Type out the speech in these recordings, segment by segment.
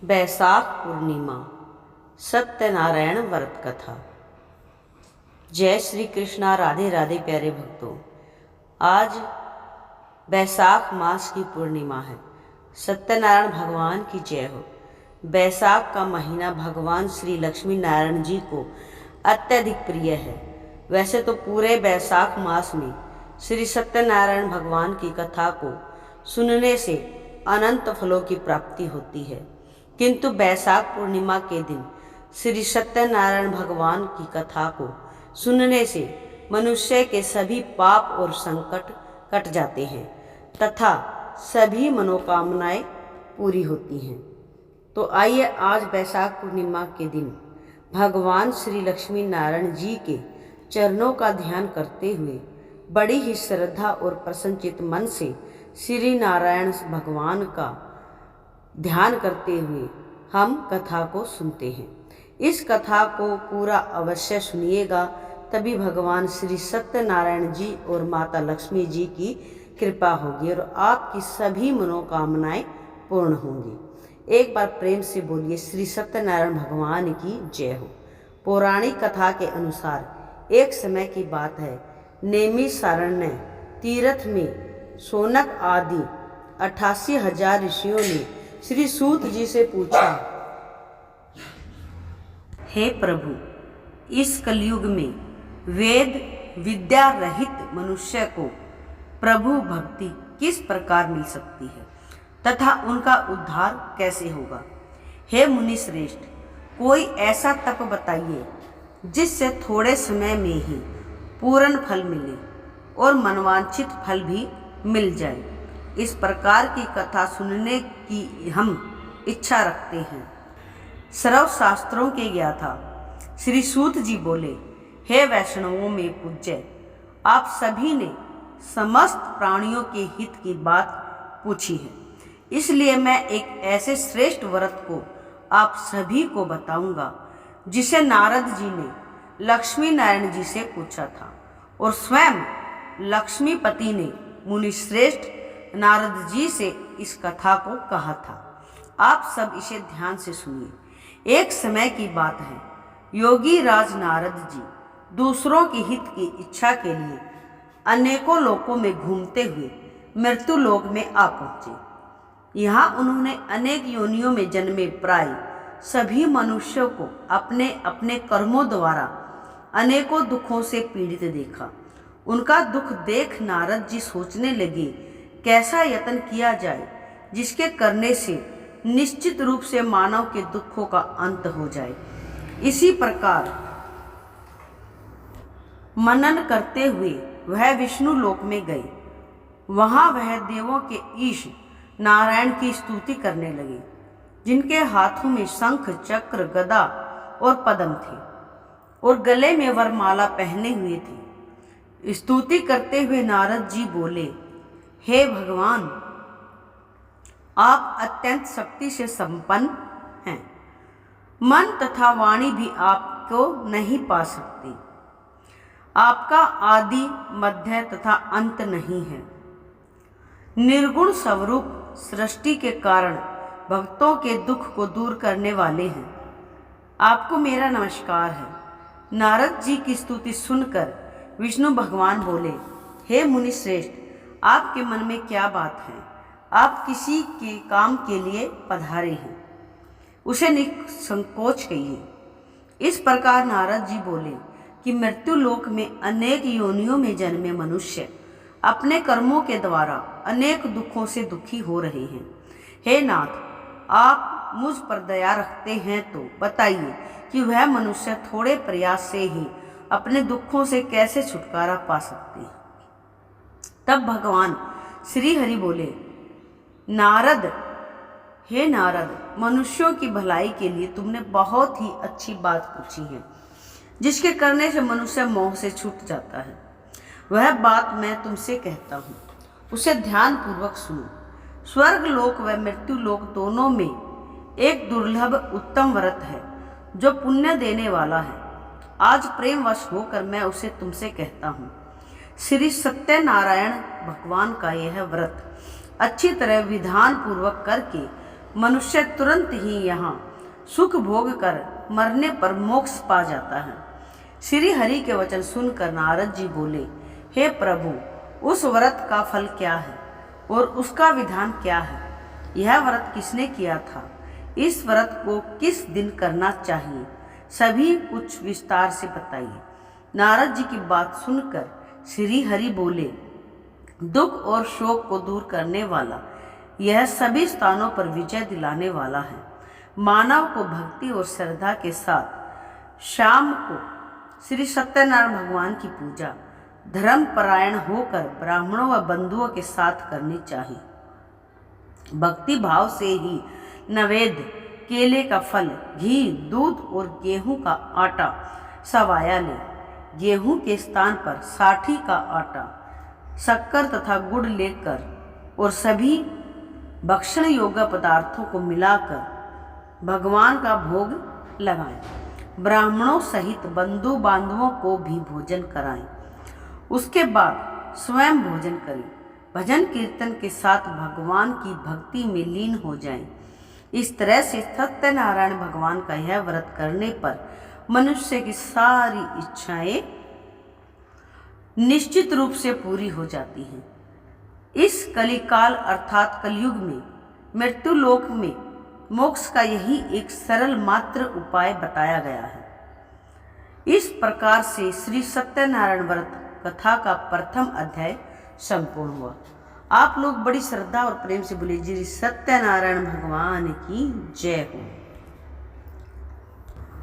बैसाख पूर्णिमा सत्यनारायण व्रत कथा। जय श्री कृष्णा। राधे राधे प्यारे भक्तों, आज बैसाख मास की पूर्णिमा है। सत्यनारायण भगवान की जय हो। बैसाख का महीना भगवान श्री लक्ष्मी नारायण जी को अत्यधिक प्रिय है। वैसे तो पूरे बैसाख मास में श्री सत्यनारायण भगवान की कथा को सुनने से अनंत फलों की प्राप्ति होती है, किंतु बैसाख पूर्णिमा के दिन श्री सत्यनारायण भगवान की कथा को सुनने से मनुष्य के सभी पाप और संकट कट जाते हैं तथा सभी मनोकामनाएं पूरी होती हैं। तो आइए आज बैसाख पूर्णिमा के दिन भगवान श्री लक्ष्मी नारायण जी के चरणों का ध्यान करते हुए बड़ी ही श्रद्धा और प्रसन्नचित मन से श्री नारायण भगवान का ध्यान करते हुए हम कथा को सुनते हैं। इस कथा को पूरा अवश्य सुनिएगा, तभी भगवान श्री सत्यनारायण जी और माता लक्ष्मी जी की कृपा होगी और आपकी सभी मनोकामनाएं पूर्ण होंगी। एक बार प्रेम से बोलिए श्री सत्यनारायण भगवान की जय हो। पौराणिक कथा के अनुसार एक समय की बात है, नैमिषारण्य तीर्थ में शौनक आदि 88,000 ऋषियों ने श्री सूत जी से पूछा, हे प्रभु, इस कलयुग में वेद विद्या रहित मनुष्य को प्रभु भक्ति किस प्रकार मिल सकती है तथा उनका उद्धार कैसे होगा। हे मुनि श्रेष्ठ, कोई ऐसा तप बताइए जिससे थोड़े समय में ही पूर्ण फल मिले और मनवांछित फल भी मिल जाए। इस प्रकार की कथा सुनने की हम इच्छा रखते हैं। सर्व शास्त्रों के ज्ञाता श्री सूत जी बोले, हे वैष्णवों में पूज्य, आप सभी ने समस्त प्राणियों के हित की बात पूछी है, इसलिए मैं एक ऐसे श्रेष्ठ व्रत को आप सभी को बताऊंगा जिसे नारद जी ने लक्ष्मी नारायण जी से पूछा था और स्वयं लक्ष्मीपति ने मुनि श्रेष्ठ नारद जी से इस कथा को कहा था। आप सब इसे ध्यान से सुनिए। एक समय की बात है, योगी राज नारद जी दूसरों के हित की इच्छा के लिए अनेकों लोकों में घूमते हुए मृत्यु लोक में आ पहुंचे। यहाँ उन्होंने अनेक योनियों में जन्मे प्राय सभी मनुष्यों को अपने अपने कर्मों द्वारा अनेकों दुखों से पीड़ित देखा। उनका दुख देख नारद जी सोचने लगे, कैसा यत्न किया जाए जिसके करने से निश्चित रूप से मानव के दुखों का अंत हो जाए। इसी प्रकार मनन करते हुए वह विष्णु लोक में गए। वहां वह देवों के ईश नारायण की स्तुति करने लगे, जिनके हाथों में शंख चक्र गदा और पद्म थे और गले में वरमाला पहने हुए थे। स्तुति करते हुए नारद जी बोले, हे भगवान, आप अत्यंत शक्ति से संपन्न हैं। मन तथा वाणी भी आपको नहीं पा सकती। आपका आदि मध्य तथा अंत नहीं है। निर्गुण स्वरूप सृष्टि के कारण भक्तों के दुख को दूर करने वाले हैं। आपको मेरा नमस्कार है। नारद जी की स्तुति सुनकर विष्णु भगवान बोले, हे मुनि श्रेष्ठ, आपके मन में क्या बात है? आप किसी के काम के लिए पधारे हैं, उसे निसंकोच कहिए। इस प्रकार नारद जी बोले कि मृत्यु लोक में अनेक योनियों में जन्मे मनुष्य अपने कर्मों के द्वारा अनेक दुखों से दुखी हो रहे हैं। हे नाथ, आप मुझ पर दया रखते हैं तो बताइए कि वह मनुष्य थोड़े प्रयास से ही अपने दुखों से कैसे छुटकारा पा सकते हैं। तब भगवान श्री हरि बोले, नारद, हे नारद, मनुष्यों की भलाई के लिए तुमने बहुत ही अच्छी बात पूछी है, जिसके करने से मनुष्य मोह से छूट जाता है। वह बात मैं तुमसे कहता हूँ, उसे ध्यान पूर्वक सुनो। स्वर्ग लोक व मृत्यु लोक दोनों में एक दुर्लभ उत्तम व्रत है जो पुण्य देने वाला है। आज प्रेमवश होकर मैं उसे तुमसे कहता हूँ। श्री सत्यनारायण भगवान का यह व्रत अच्छी तरह विधान पूर्वक करके मनुष्य तुरंत ही यहाँ सुख भोग कर मरने पर मोक्ष पा जाता है। श्री हरि के वचन सुनकर नारद जी बोले, हे प्रभु, उस व्रत का फल क्या है और उसका विधान क्या है? यह व्रत किसने किया था? इस व्रत को किस दिन करना चाहिए? सभी कुछ विस्तार से बताइए। नारद जी की बात सुनकर श्री हरि बोले, दुख और शोक को दूर करने वाला, यह सभी स्थानों पर विजय दिलाने वाला है। मानव को भक्ति और श्रद्धा के साथ शाम को श्री सत्यनारायण भगवान की पूजा धर्म परायण होकर ब्राह्मणों व बंधुओं के साथ करनी चाहिए। भक्ति भाव से ही नैवेद्य, केले का फल, घी, दूध और गेहूं का आटा सवाया ले। गेहूं के स्थान पर साठी का आटा, शक्कर तथा गुड़ लेकर और सभी भक्षण योग्य पदार्थों को मिलाकर भगवान का भोग लगाएं। ब्राह्मणों सहित बंधु बांधवों को भी भोजन कराएं। उसके बाद स्वयं भोजन करें। भजन कीर्तन के साथ भगवान की भक्ति में लीन हो जाएं। इस तरह से सत्यनारायण भगवान का यह व्रत करने पर मनुष्य की सारी इच्छाएं निश्चित रूप से पूरी हो जाती हैं। इस कलिकाल अर्थात कलयुग में मृत्यु लोक में मोक्ष का यही एक सरल मात्र उपाय बताया गया है। इस प्रकार से श्री सत्यनारायण व्रत कथा का प्रथम अध्याय संपूर्ण हुआ। आप लोग बड़ी श्रद्धा और प्रेम से बोले, श्री सत्यनारायण भगवान की जय हो।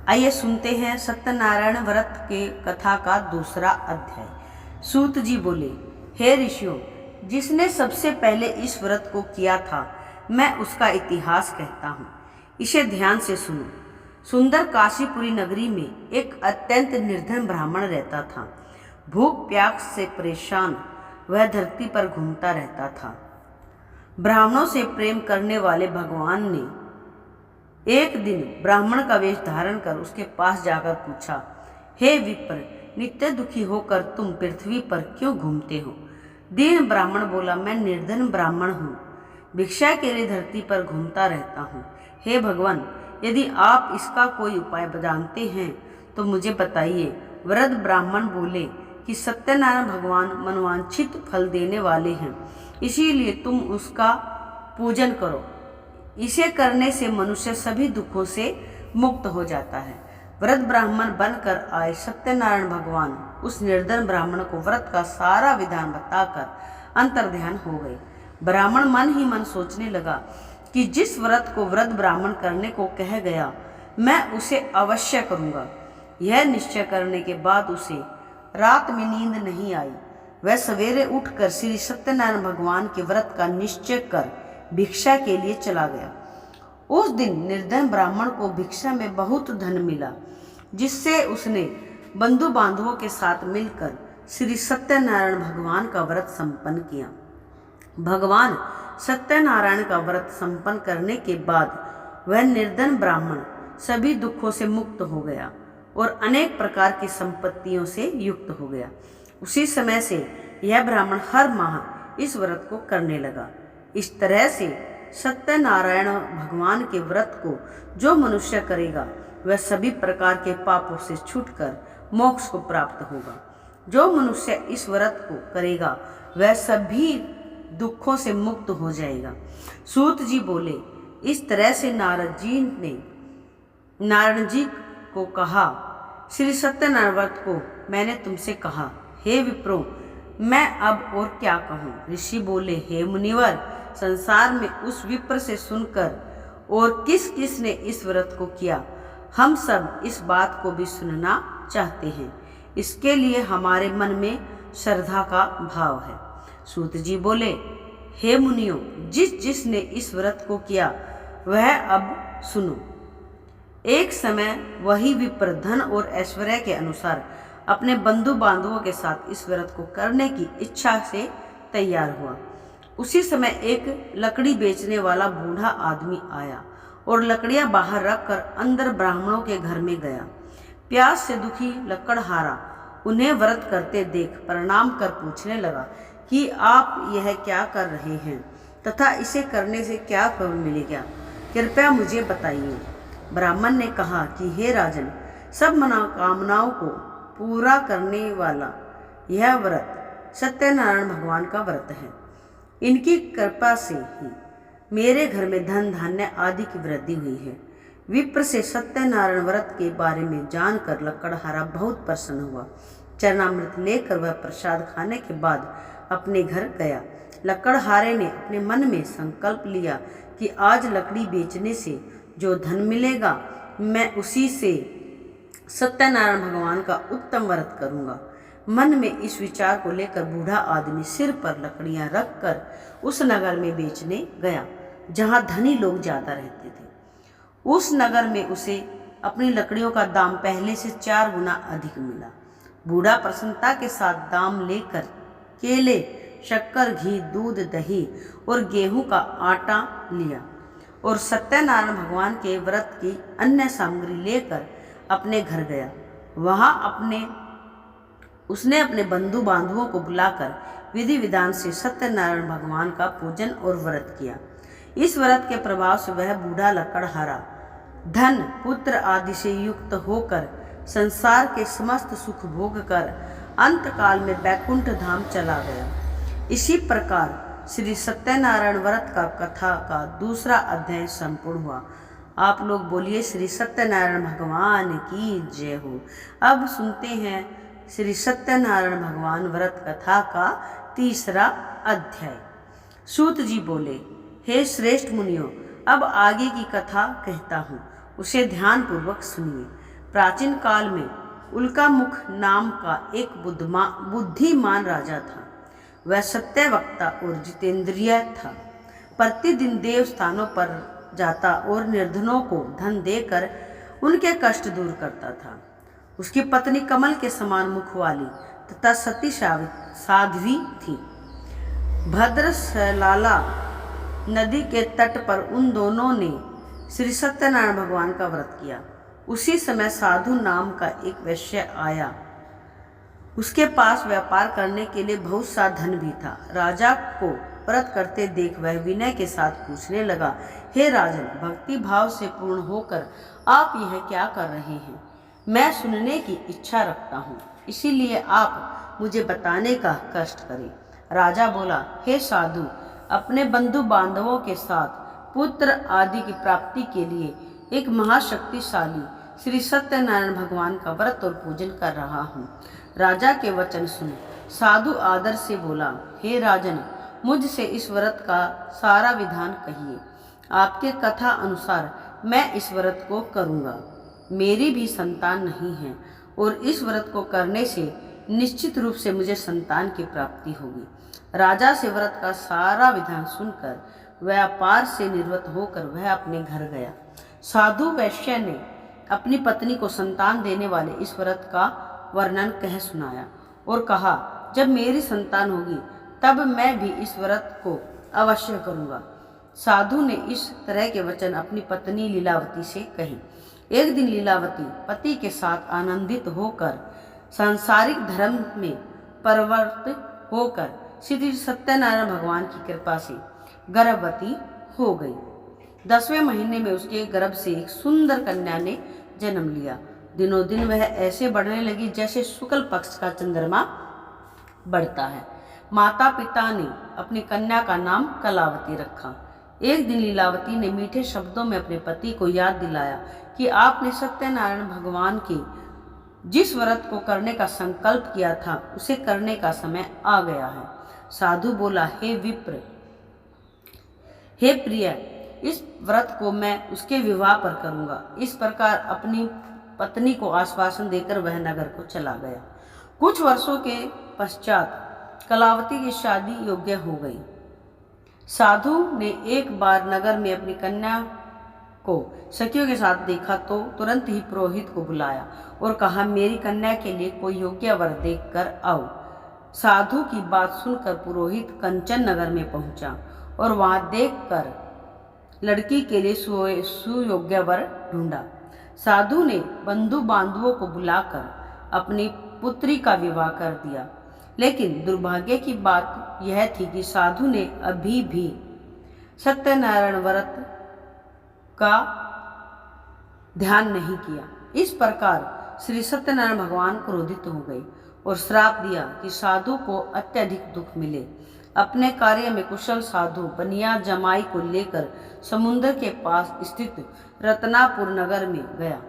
आइए सुनते हैं सत्यनारायण व्रत के कथा का दूसरा अध्याय। सूत जी बोले, हे ऋषियों, जिसने सबसे पहले इस व्रत को किया था, मैं उसका इतिहास कहता हूँ। इसे ध्यान से सुनो। सुंदर काशीपुरी नगरी में एक अत्यंत निर्धन ब्राह्मण रहता था। भूख प्यास से परेशान वह धरती पर घूमता रहता था। ब्राह्मणों से प्रेम करने वाले भगवान ने एक दिन ब्राह्मण का वेश धारण कर उसके पास जाकर पूछा, हे विप्र, नित्य दुखी होकर तुम पृथ्वी पर क्यों घूमते हो? दीन ब्राह्मण बोला, मैं निर्धन ब्राह्मण हूँ, भिक्षा के लिए धरती पर घूमता रहता हूँ। हे भगवान, यदि आप इसका कोई उपाय जानते हैं तो मुझे बताइए। वृद्ध ब्राह्मण बोले कि सत्यनारायण भगवान मनवांछित फल देने वाले हैं, इसीलिए तुम उसका पूजन करो। इसे करने से मनुष्य सभी दुखों से मुक्त हो जाता है। वृद्ध ब्राह्मण बनकर आए सत्यनारायण भगवान उस निर्धन ब्राह्मण को व्रत का सारा विधान बताकर अंतर्ध्यान हो गए। ब्राह्मण मन ही मन सोचने लगा कि जिस व्रत को वृद्ध ब्राह्मण करने को कह गया, मैं उसे अवश्य करूंगा। यह निश्चय करने के बाद उसे रात में नींद नहीं आई। वह सवेरे उठकर श्री सत्यनारायण भगवान के व्रत का निश्चय कर भिक्षा के लिए चला गया। उस दिन निर्धन ब्राह्मण को भिक्षा में बहुत धन मिला, जिससे उसने बंधु बांधवों के साथ मिलकर श्री सत्यनारायण भगवान का व्रत संपन्न किया। भगवान सत्यनारायण का व्रत संपन्न करने के बाद वह निर्धन ब्राह्मण सभी दुखों से मुक्त हो गया और अनेक प्रकार की संपत्तियों से युक्त हो गया। उसी समय से यह ब्राह्मण हर माह इस व्रत को करने लगा। इस तरह से सत्यनारायण भगवान के व्रत को जो मनुष्य करेगा, वह सभी प्रकार के पापों से छूटकर मोक्ष को प्राप्त होगा। जो मनुष्य इस व्रत को करेगा, वह सभी दुखों से मुक्त हो जाएगा। सूत जी बोले, इस तरह से नारायण जी को कहा, श्री सत्यनारायण व्रत को मैंने तुमसे कहा। हे विप्रो, मैं अब और क्या कहूँ? ऋषि बोले, हे मुनिवर, संसार में उस विप्र से सुनकर और किस किस ने इस व्रत को किया, हम सब इस बात को भी सुनना चाहते हैं। इसके लिए हमारे मन में श्रद्धा का भाव है। सूत जी बोले, हे मुनियों, जिसने इस व्रत को किया वह अब सुनो। एक समय वही विप्र धन और ऐश्वर्य के अनुसार अपने बंधु बांधवों के साथ इस व्रत को करने की इच्छा से तैयार हुआ। उसी समय एक लकड़ी बेचने वाला बूढ़ा आदमी आया और लकड़ियां बाहर रखकर अंदर ब्राह्मणों के घर में गया। प्यास से दुखी लकड़हारा उन्हें व्रत करते देख प्रणाम कर पूछने लगा कि आप यह क्या कर रहे हैं तथा इसे करने से क्या फल मिलेगा। कृपया मुझे बताइए। ब्राह्मण ने कहा कि हे राजन, सब मनोकामनाओं को पूरा करने वाला यह व्रत सत्यनारायण भगवान का व्रत है। इनकी कृपा से ही मेरे घर में धन धान्य आदि की वृद्धि हुई है। विप्र से सत्यनारायण व्रत के बारे में जानकर लकड़हारा बहुत प्रसन्न हुआ। चरणामृत लेकर वह प्रसाद खाने के बाद अपने घर गया। लकड़हारे ने अपने मन में संकल्प लिया कि आज लकड़ी बेचने से जो धन मिलेगा मैं उसी से सत्यनारायण भगवान का उत्तम व्रत करूंगा। मन में इस विचार को लेकर बूढ़ा आदमी सिर पर लकड़ियां रखकर उस नगर में बेचने गया जहां धनी लोग ज्यादा रहते थे। उस नगर में उसे अपनी लकड़ियों का दाम पहले से 4 गुना अधिक मिला। बूढ़ा प्रसन्नता के साथ दाम लेकर केले, शक्कर, घी, दूध, दही और गेहूं का आटा लिया और सत्यनारायण भगवान के व्रत की अन्य सामग्री लेकर अपने घर गया। वहां उसने अपने बंधु बांधवों को बुलाकर विधि विधान से सत्यनारायण भगवान का पूजन और व्रत किया। इस व्रत के प्रभाव से वह बूढ़ा लकड़हारा धन, पुत्र आदि से युक्त होकर संसार के समस्त सुख भोग कर अंतकाल में बैकुंठ धाम चला गया। इसी प्रकार श्री सत्यनारायण व्रत का कथा का दूसरा अध्याय संपूर्ण हुआ। आप लोग बोलिए श्री सत्यनारायण भगवान की जय हो। अब सुनते हैं श्री सत्यनारायण भगवान व्रत कथा का तीसरा अध्याय। सूत जी बोले, हे श्रेष्ठ मुनियों, अब आगे की कथा कहता हूँ, उसे ध्यान पूर्वक सुनिए। प्राचीन काल में उल्कामुख नाम का एक बुद्धिमान राजा था। वह सत्यवक्ता और जितेंद्रिय था। प्रतिदिन देव स्थानों पर जाता और निर्धनों को धन देकर उनके कष्ट दूर करता था। उसकी पत्नी कमल के समान मुख वाली तथा सती साध्वी थी। भद्रशलाला नदी के तट पर उन दोनों ने श्री सत्यनारायण भगवान का व्रत किया। उसी समय साधु नाम का एक वैश्य आया। उसके पास व्यापार करने के लिए बहुत सा धन भी था। राजा को व्रत करते देख वह विनय के साथ पूछने लगा, हे राजन, भक्ति भाव से पूर्ण होकर आप यह क्या कर रहे हैं? मैं सुनने की इच्छा रखता हूँ, इसीलिए आप मुझे बताने का कष्ट करें। राजा बोला, हे साधु, अपने बंधु बांधवों के साथ पुत्र आदि की प्राप्ति के लिए एक महाशक्तिशाली श्री सत्यनारायण भगवान का व्रत और पूजन कर रहा हूँ। राजा के वचन सुन साधु आदर से बोला, हे राजन, मुझसे इस व्रत का सारा विधान कहिए। आपके कथा अनुसार मैं इस व्रत को करूँगा। मेरी भी संतान नहीं है और इस व्रत को करने से निश्चित रूप से मुझे संतान की प्राप्ति होगी। राजा से व्रत का सारा विधान सुनकर व्यापार से निवृत्त होकर वह अपने घर गया। साधु वैश्य ने अपनी पत्नी को संतान देने वाले इस व्रत का वर्णन कह सुनाया और कहा, जब मेरी संतान होगी तब मैं भी इस व्रत को अवश्य करूँगा। साधु ने इस तरह के वचन अपनी पत्नी लीलावती से कहे। एक दिन लीलावती पति के साथ आनंदित होकर सांसारिक धर्म में परिवर्तित होकर श्री सत्यनारायण भगवान की कृपा से गर्भवती हो गई। 10वें महीने में उसके गर्भ से एक सुंदर कन्या ने जन्म लिया। दिनों दिन वह ऐसे बढ़ने लगी जैसे शुक्ल पक्ष का चंद्रमा बढ़ता है। माता पिता ने अपनी कन्या का नाम कलावती रखा। एक दिन लीलावती ने मीठे शब्दों में अपने पति को याद दिलाया कि आपने सत्यनारायण भगवान के जिस व्रत को करने का संकल्प किया था उसे करने का समय आ गया है। साधु बोला, हे विप्र, हे प्रिय, इस व्रत को मैं उसके विवाह पर करूंगा। इस प्रकार अपनी पत्नी को आश्वासन देकर वह नगर को चला गया। कुछ वर्षों के पश्चात कलावती की शादी योग्य हो गई। साधु ने एक बार नगर में अपनी कन्या को सखियों के साथ देखा तो तुरंत ही पुरोहित को बुलाया और कहा, मेरी कन्या के लिए कोई योग्य वर देख कर आओ। साधु की बात सुनकर पुरोहित कंचन नगर में पहुंचा और वहां देखकर लड़की के लिए सुयोग्य वर ढूंढा। साधु ने बंधु बांधवों को बुलाकर अपनी पुत्री का विवाह कर दिया। लेकिन दुर्भाग्य की बात यह थी कि साधु ने अभी भी सत्यनारायण व्रत का ध्यान नहीं किया। इस प्रकार श्री सत्यनारायण भगवान क्रोधित हो गए और श्राप दिया कि साधु को अत्यधिक दुख मिले। अपने कार्य में कुशल साधु बनिया जमाई को लेकर समुद्र के पास स्थित रत्नापुर नगर में गया।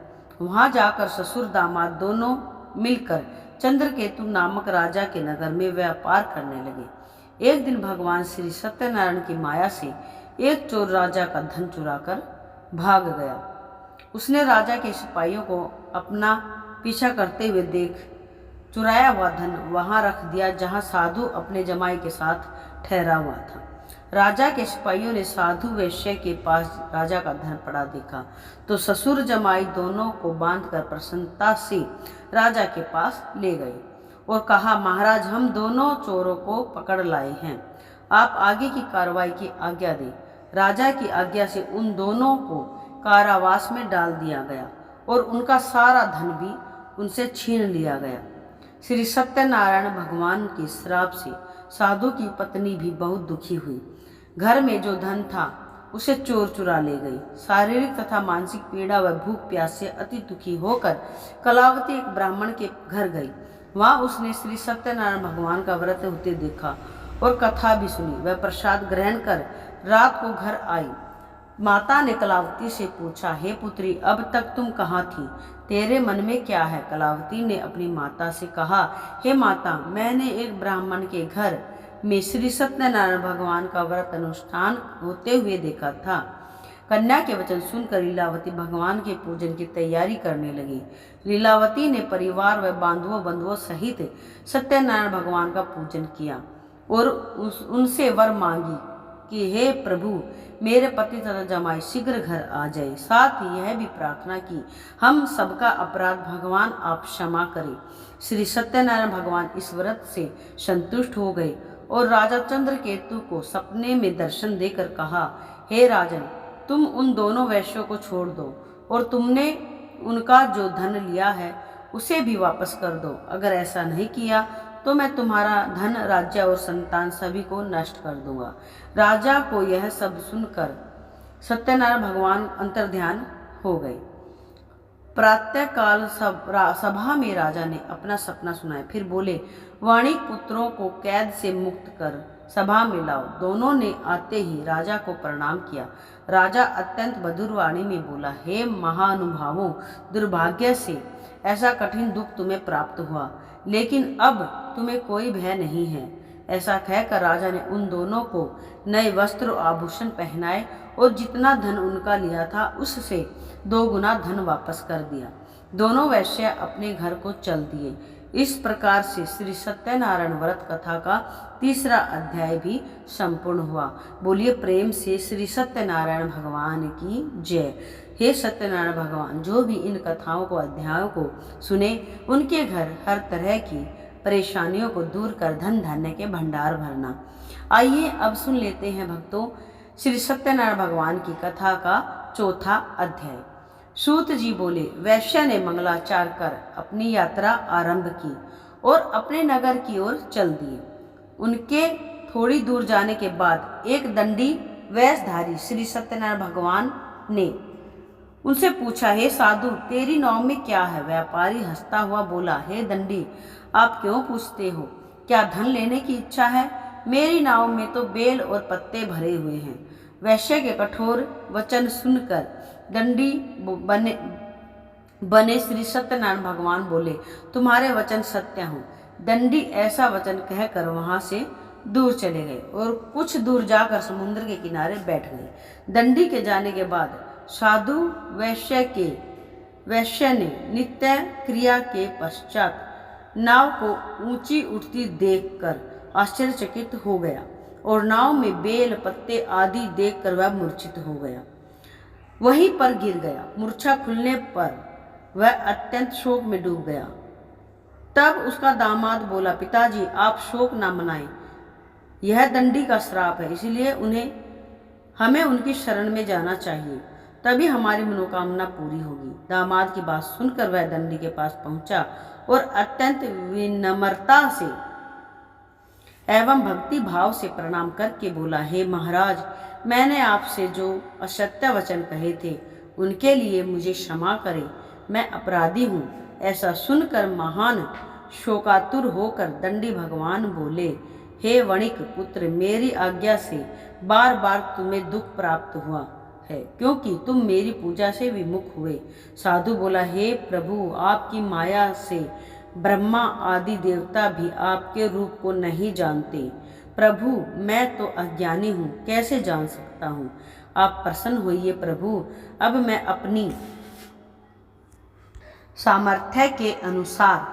वहां जाकर ससुर दामाद दोनों मिलकर चंद्रकेतु नामक राजा के नगर में व्यापार करने लगे। एक दिन भगवान श्री सत्यनारायण की माया से एक चोर राजा का धन चुराकर भाग गया। उसने राजा के सिपाहियों को अपना पीछा करते हुए देख चुराया हुआ धन वहां रख दिया जहां साधु अपने जमाई के साथ ठहरा हुआ था। राजा के सिपाहियों ने साधु वैश्य के पास राजा का धन पड़ा देखा तो ससुर जमाई दोनों को बांधकर प्रसन्नता से राजा के पास ले गए और कहा, महाराज, हम दोनों चोरों को पकड़ लाए हैं, आप आगे की कार्रवाई की आज्ञा दें। राजा की आज्ञा से उन दोनों को कारावास में डाल दिया गया और उनका सारा धन भी उनसे छीन लिया गया। श्री सत्यनारायण भगवान के श्राप से साधु की पत्नी भी बहुत दुखी हुई। घर में जो धन था उसे चोर चुरा ले गई। शारीरिक तथा मानसिक पीड़ा व भूख प्यास से अति दुखी होकर कलावती एक ब्राह्मण के घर गई। वहां उसने श्री सत्यनारायण भगवान का व्रत होते देखा और कथा भी सुनी। वह प्रसाद ग्रहण कर रात को घर आई। माता ने कलावती से पूछा, हे पुत्री, अब तक तुम कहाँ थी? तेरे मन में क्या है? कलावती ने अपनी माता से कहा, हे माता, मैंने एक ब्राह्मण के घर में श्री सत्यनारायण भगवान का व्रत अनुष्ठान होते हुए देखा था। कन्या के वचन सुनकर लीलावती भगवान के पूजन की तैयारी करने लगी। लीलावती ने परिवार व बंधुओं सहित सत्यनारायण भगवान का पूजन किया और उनसे वर मांगी कि हे प्रभु, मेरे पति तथा जमाई शीघ्र घर आ जाए। साथ ही यह भी प्रार्थना की, हम सबका अपराध भगवान आप क्षमा करें। श्री सत्यनारायण भगवान इस व्रत से संतुष्ट हो गए और राजा चंद्रकेतु को सपने में दर्शन देकर कहा, हे राजन, तुम उन दोनों वैश्यों को छोड़ दो और तुमने उनका जो धन लिया है उसे भी वापस कर दो। अगर ऐसा नहीं किया तो मैं तुम्हारा धन, राज्य और संतान सभी को नष्ट कर दूंगा। राजा को यह सब सुनकर सत्यनारायण भगवान अंतर्ध्यान हो गए। प्रातः काल सभा में राजा ने अपना सपना सुनाया। फिर बोले, वाणिक पुत्रों को कैद से मुक्त कर सभा में लाओ। दोनों ने आते ही राजा को प्रणाम किया। राजा अत्यंत मधुर वाणी में बोला, हे महानुभावों, दुर्भाग्य से ऐसा कठिन दुख तुम्हें प्राप्त हुआ, लेकिन अब तुम्हें कोई भय नहीं है। ऐसा कहकर राजा ने उन दोनों को नए वस्त्र और आभूषण पहनाए और जितना धन उनका लिया था उससे 2 गुना धन वापस कर दिया। दोनों वैश्य अपने घर को चल दिए। इस प्रकार से श्री सत्यनारायण व्रत कथा का 3रा अध्याय भी संपूर्ण हुआ। बोलिए प्रेम से श्री सत्यनारायण भगवान की जय। हे सत्यनारायण भगवान, जो भी इन कथाओं को, अध्यायों को सुने, उनके घर हर तरह की परेशानियों को दूर कर धन धान्य के भंडार भरना। आइए अब सुन लेते हैं भक्तों श्री सत्यनारायण भगवान की कथा का 4था अध्याय। सूत जी बोले, वैश्य ने मंगलाचार कर अपनी यात्रा आरंभ की और अपने नगर की ओर चल दिए। उनके थोड़ी दूर जाने के बाद एक दंडी वेशधारी श्री सत्यनारायण भगवान ने उनसे पूछा, हे साधु, तेरी नाव में क्या है? व्यापारी हंसता हुआ बोला, हे दंडी, आप क्यों पूछते हो? क्या धन लेने की इच्छा है? मेरी नाव में तो बेल और पत्ते भरे हुए हैं। वैश्य के कठोर वचन सुनकर दंडी बने श्री सत्यनारायण भगवान बोले, तुम्हारे वचन सत्य हों। दंडी ऐसा वचन कहकर वहां से दूर चले गए और कुछ दूर जाकर समुद्र के किनारे बैठ गए। दंडी के जाने के बाद साधु वैश्य ने नित्य क्रिया के पश्चात नाव को ऊंची उठती देखकर आश्चर्यचकित हो गया और नाव में बेल पत्ते आदि देखकर वह मूर्छित हो गया, वहीं पर गिर गया। मूर्छा खुलने पर वह अत्यंत शोक में डूब गया। तब उसका दामाद बोला, पिताजी, आप शोक न मनाएं, यह दंडी का श्राप है, इसलिए हमें उनकी शरण में जाना चाहिए, तभी हमारी मनोकामना पूरी होगी। दामाद की बात सुनकर वह दंडी के पास पहुंचा और अत्यंत विनम्रता से एवं भक्ति भाव से प्रणाम करके बोला, हे महाराज, मैंने आपसे जो असत्य वचन कहे थे उनके लिए मुझे क्षमा करें, मैं अपराधी हूँ। ऐसा सुनकर महान शोकातुर होकर दंडी भगवान बोले, हे वणिक पुत्र, मेरी आज्ञा से बार बार तुम्हें दुख प्राप्त हुआ है, क्योंकि तुम मेरी पूजा से विमुख हुए। साधु बोला, हे प्रभु, आपकी माया से ब्रह्मा आदि देवता भी आपके रूप को नहीं जानते। प्रभु, मैं तो अज्ञानी हूँ, कैसे जान सकता हूँ? आप प्रसन्न होइए प्रभु, अब मैं अपनी सामर्थ्य के अनुसार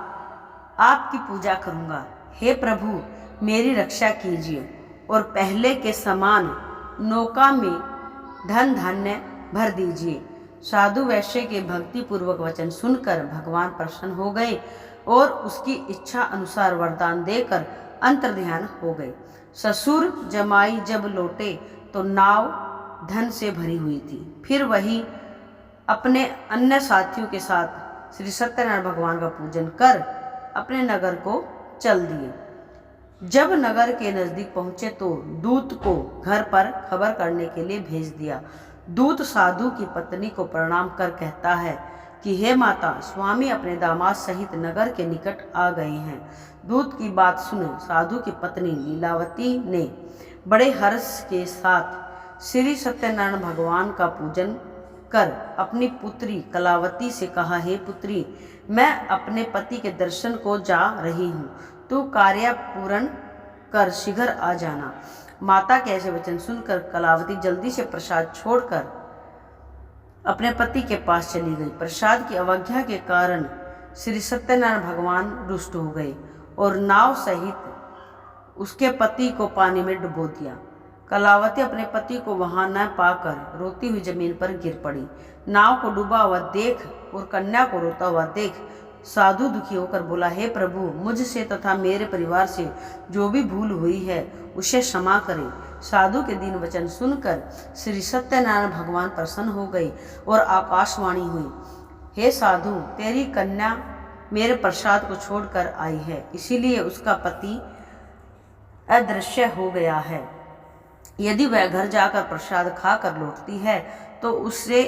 आपकी पूजा करूँगा। हे प्रभु, मेरी रक्षा कीजिए और पहले के समान नौका में धन धान्य भर दीजिए। साधु वैश्य के भक्ति पूर्वक वचन सुनकर भगवान प्रसन्न हो गए और उसकी इच्छा अनुसार वरदान देकर अंतर्ध्यान हो गए। ससुर जमाई जब लौटे तो नाव धन से भरी हुई थी। फिर वही अपने अन्य साथियों के साथ श्री सत्यनारायण भगवान का पूजन कर अपने नगर को चल दिए। जब नगर के नजदीक पहुंचे तो दूत को घर पर खबर करने के लिए भेज दिया। दूत साधु की पत्नी को प्रणाम कर कहता है कि हे माता, स्वामी अपने दामाद सहित नगर के निकट आ गए हैं। दूत की बात सुन साधु की पत्नी लीलावती ने बड़े हर्ष के साथ श्री सत्यनारायण भगवान का पूजन कर अपनी पुत्री कलावती से कहा, हे पुत्री, मैं अपने पति के दर्शन को जा रही हूँ, तू कार्य पूर्ण कर शीघ्र आ जाना। माता के ऐसे वचन सुनकर कलावती जल्दी से प्रसाद छोड़कर अपने पति के पास चली गई। प्रसाद की अवज्ञा के कारण श्री सत्यनारायण भगवान रुष्ट हो गए और नाव सहित उसके पति को पानी में डुबो दिया। कलावती अपने पति को वहां न पाकर रोती हुई जमीन पर गिर पड़ी। नाव को डूबा हुआ देख और कन्या को रोता हुआ देख साधु दुखी होकर बोला, हे प्रभु, मुझसे तथा मेरे परिवार से जो भी भूल हुई है उसे क्षमा करें। साधु के दीन वचन सुनकर श्री सत्यनारायण भगवान प्रसन्न हो गए और आकाशवाणी हुई, हे साधु, तेरी कन्या मेरे प्रसाद को छोड़कर आई है, इसीलिए उसका पति अदृश्य हो गया है। यदि वह घर जाकर प्रसाद खाकर लौटती है तो उससे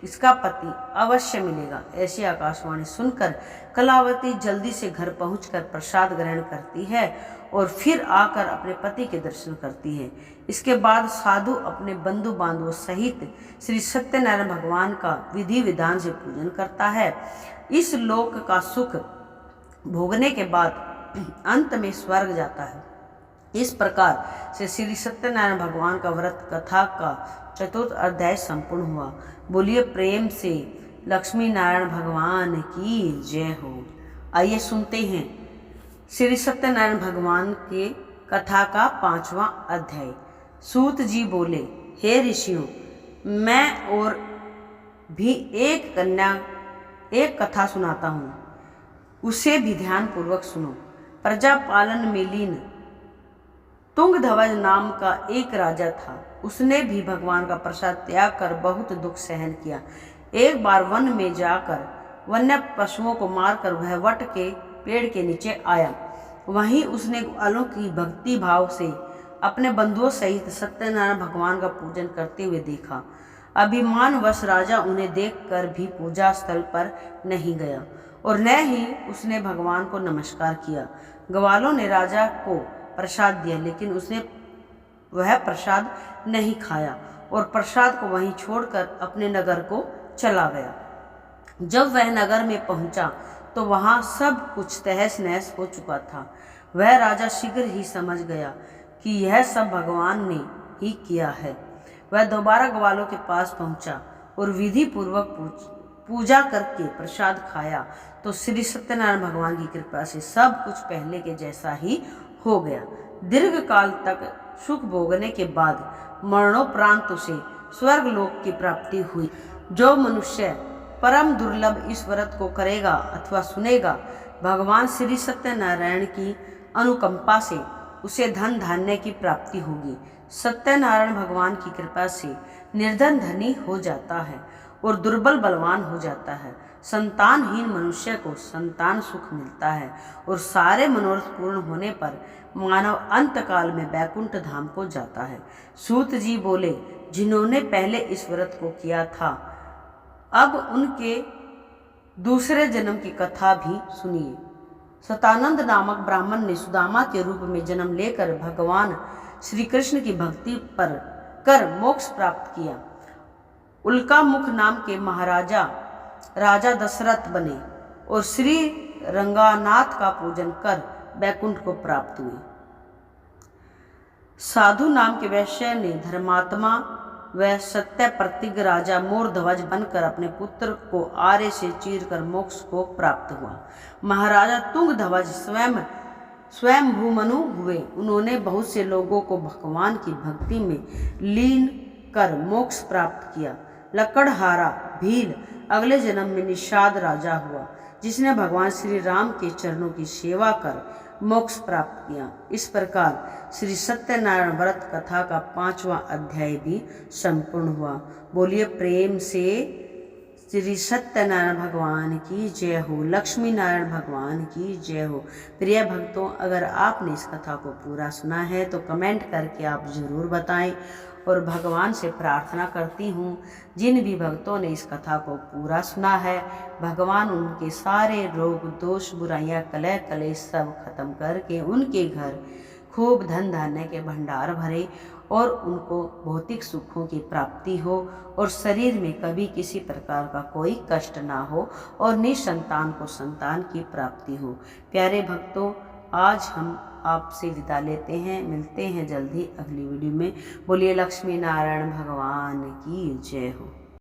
इसका पति अवश्य मिलेगा। ऐसी आकाशवाणी सुनकर कलावती जल्दी से घर पहुंचकर प्रसाद ग्रहण करती है और फिर आकर अपने पति के दर्शन करती है। इसके बाद साधु अपने बंधु बांधवों सहित श्री सत्यनारायण भगवान का विधि विधान से पूजन करता है। इस लोक का सुख भोगने के बाद अंत में स्वर्ग जाता है। इस प्रकार से श्री सत्यनारायण भगवान का व्रत कथा का चतुर्थ अध्याय संपूर्ण हुआ। बोलिए प्रेम से लक्ष्मी नारायण भगवान की जय हो। आइए सुनते हैं श्री सत्यनारायण भगवान के कथा का 5वां अध्याय। सूत जी बोले, हे ऋषियों, मैं और भी एक कथा सुनाता हूँ, उसे भी ध्यान पूर्वक सुनो। प्रजा पालन में लीन तुंगध्वज नाम का एक राजा था। उसने भी भगवान का प्रसाद त्याग कर बहुत दुख सहन किया। एक बार वन में जाकर वन्य पशुओं को मारकर वह वट के पेड़ के नीचे आया। वहीं उसने ग्वालों की भक्ति भाव से अपने बंधुओं सहित सत्यनारायण भगवान का पूजन करते हुए देखा। अभिमानवश राजा उन्हें देखकर भी पूजा स्थल पर नहीं गया और न ही उसने भगवान को नमस्कार किया। ग्वालों ने राजा को प्रसाद दिया, लेकिन उसने वह प्रसाद नहीं खाया और प्रसाद को वहीं छोड़कर अपने नगर को चला गया। जब वह नगर में पहुंचा तो वहां सब कुछ तहस नहस हो चुका था। वह राजा शीघ्र ही समझ गया कि यह सब भगवान ने ही किया है। वह दोबारा ग्वालों के पास पहुंचा और विधि पूर्वक पूजा करके प्रसाद खाया तो श्री सत्यनारायण भगवान की कृपा से सब कुछ पहले के जैसा ही हो गया। दीर्घ काल तक सुख भोगने के बाद मरणोपरांत उसे स्वर्ग लोक की प्राप्ति हुई। जो मनुष्य परम दुर्लभ इस व्रत को करेगा अथवा सुनेगा, भगवान श्री सत्यनारायण की अनुकंपा से उसे धन धान्य की प्राप्ति होगी। सत्यनारायण भगवान की कृपा से निर्धन धनी हो जाता है और दुर्बल बलवान हो जाता है। संतानहीन मनुष्य को संतान सुख मिलता है और सारे मनोरथ पूर्ण होने पर मानव अंत काल में बैकुंठ धाम को जाता है। सूत जी बोले, जिन्होंने पहले इस व्रत को किया था, अब उनके दूसरे जन्म की कथा भी सुनिए। सतानंद नामक ब्राह्मण ने सुदामा के रूप में जन्म लेकर भगवान श्री कृष्ण की भक्ति पर कर मोक्ष प्राप्त किया। उल्कामुख नाम के महाराजा राजा दशरथ बने और श्री रंगानाथ का पूजन कर बैकुंठ को प्राप्त हुए। साधु नाम के वैश्य ने धर्मात्मा व सत्य प्रतिज्ञ राजा मोरध्वज बनकर अपने पुत्र को आरे से चीरकर मोक्ष को प्राप्त हुआ। महाराजा तुंगध्वज स्वयं भूमनु हुए। उन्होंने बहुत से लोगों को भगवान की भक्ति में लीन कर मोक्ष प्राप्त किया। लकड़हारा भील अगले जन्म में निषाद राजा हुआ, जिसने भगवान श्री राम के चरणों की सेवा कर मोक्ष प्राप्त किया। इस प्रकार श्री सत्यनारायण व्रत कथा का 5वां अध्याय भी संपूर्ण हुआ। बोलिए प्रेम से श्री सत्यनारायण भगवान की जय हो, लक्ष्मी नारायण भगवान की जय हो। प्रिय भक्तों, अगर आपने इस कथा को पूरा सुना है तो कमेंट करके आप जरूर बताएं और भगवान से प्रार्थना करती हूँ, जिन भी भक्तों ने इस कथा को पूरा सुना है, भगवान उनके सारे रोग दोष बुराइयाँ कलह कलेश सब खत्म करके उनके घर खूब धन धान्य के भंडार भरे और उनको भौतिक सुखों की प्राप्ति हो और शरीर में कभी किसी प्रकार का कोई कष्ट ना हो और निसंतान को संतान की प्राप्ति हो। प्यारे भक्तों, आज हम आपसे विदा लेते हैं, मिलते हैं जल्दी अगली वीडियो में। बोलिए लक्ष्मी नारायण भगवान की जय हो।